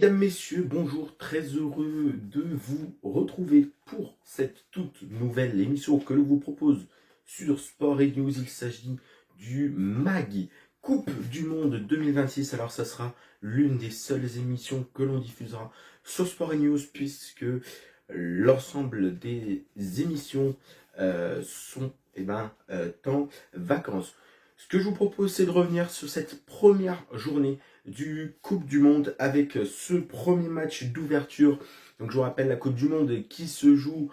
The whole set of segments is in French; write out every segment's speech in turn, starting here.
Mesdames, Messieurs, bonjour, très heureux de vous retrouver pour cette toute nouvelle émission que l'on vous propose sur Sport et News. Il s'agit du MAG Coupe du Monde 2026. Alors ça sera l'une des seules émissions que l'on diffusera sur Sport et News puisque l'ensemble des émissions sont en vacances. Ce que je vous propose, c'est de revenir sur cette première journée du Coupe du Monde avec ce premier match d'ouverture. Donc je vous rappelle la Coupe du Monde qui se joue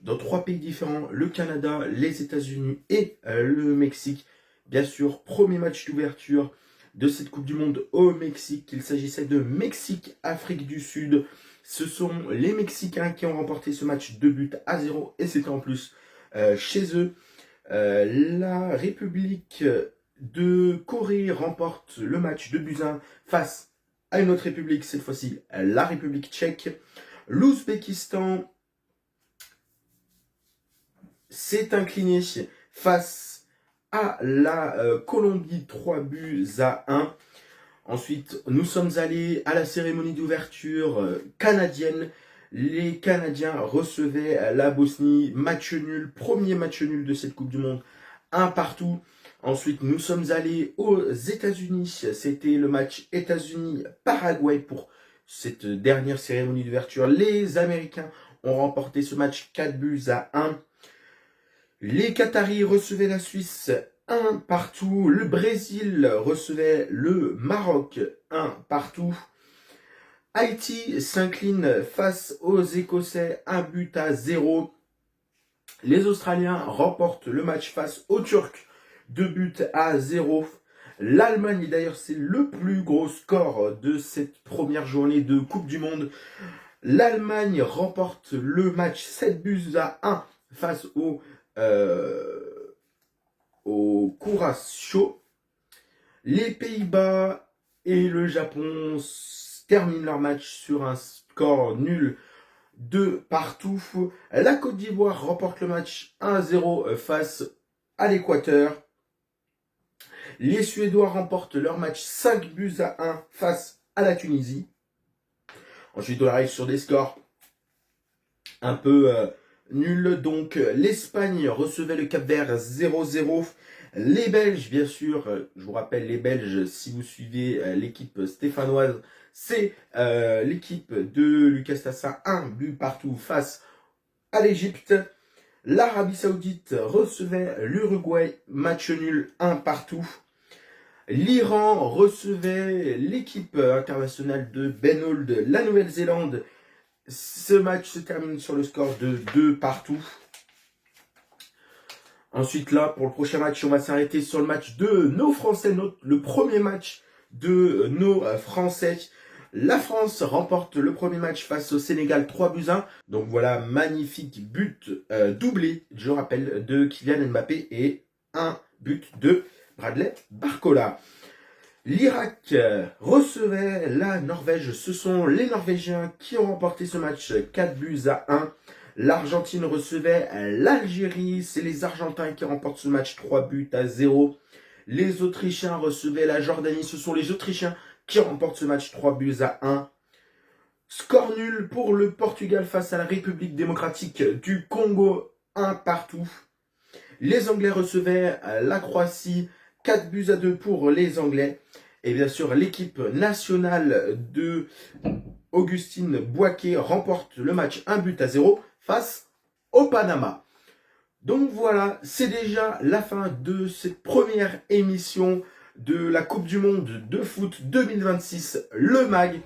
dans 3 pays différents, le Canada, les États-Unis et le Mexique. Bien sûr, premier match d'ouverture de cette Coupe du Monde au Mexique. Il s'agissait de Mexique-Afrique du Sud. Ce sont les Mexicains qui ont remporté ce match 2-0 et c'était en plus chez eux. La République de Corée remporte le match 2-1 face à une autre république, cette fois-ci la République tchèque. L'Ouzbékistan s'est incliné face à la Colombie 3-1. Ensuite, nous sommes allés à la cérémonie d'ouverture canadienne. Les Canadiens recevaient la Bosnie, match nul, premier match nul de cette Coupe du Monde, 1-1. Ensuite, nous sommes allés aux États-Unis. C'était le match États-Unis-Paraguay pour cette dernière cérémonie d'ouverture. Les Américains ont remporté ce match 4-1. Les Qataris recevaient la Suisse 1-1. Le Brésil recevait le Maroc 1-1. Haïti s'incline face aux Écossais 1-0. Les Australiens remportent le match face aux Turcs 2-0. L'Allemagne, d'ailleurs, c'est le plus gros score de cette première journée de Coupe du Monde. L'Allemagne remporte le match 7-1 face au Curaçao. Les Pays-Bas et le Japon terminent leur match sur un score nul 2-2. La Côte d'Ivoire remporte le match 1-0 face à l'Équateur. Les Suédois remportent leur match 5-1 face à la Tunisie. Ensuite, on arrive sur des scores un peu nuls. Donc, l'Espagne recevait le Cap-Vert 0-0. Les Belges, bien sûr, je vous rappelle, les Belges, si vous suivez l'équipe stéphanoise, c'est l'équipe de Lucas Tassin, 1-0 face à l'Égypte. L'Arabie Saoudite recevait l'Uruguay, match nul 1-1. L'Iran recevait l'équipe internationale de Ben Holt, la Nouvelle-Zélande. Ce match se termine sur le score de 2-2. Ensuite, là, pour le prochain match, on va s'arrêter sur le match de nos Français, le premier match de nos Français. La France remporte le premier match face au Sénégal 3-1. Donc voilà, magnifique but doublé, je rappelle, de Kylian Mbappé et un but de Bradley Barcola. L'Irak recevait la Norvège. Ce sont les Norvégiens qui ont remporté ce match 4-1. L'Argentine recevait l'Algérie. C'est les Argentins qui remportent ce match 3-0. Les Autrichiens recevaient la Jordanie. Ce sont les Autrichiens qui remportent ce match 3-1. Score nul pour le Portugal face à la République démocratique du Congo, 1-1. Les Anglais recevaient la Croatie, 4-2 pour les Anglais. Et bien sûr, l'équipe nationale de Augustine Boaké remporte le match 1-0 face au Panama. Donc voilà, c'est déjà la fin de cette première émission de la Coupe du Monde de foot 2026, le MAG.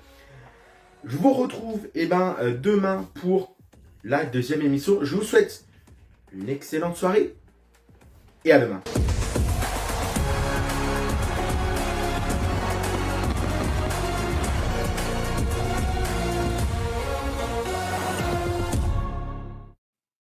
Je vous retrouve demain pour la deuxième émission. Je vous souhaite une excellente soirée et à demain.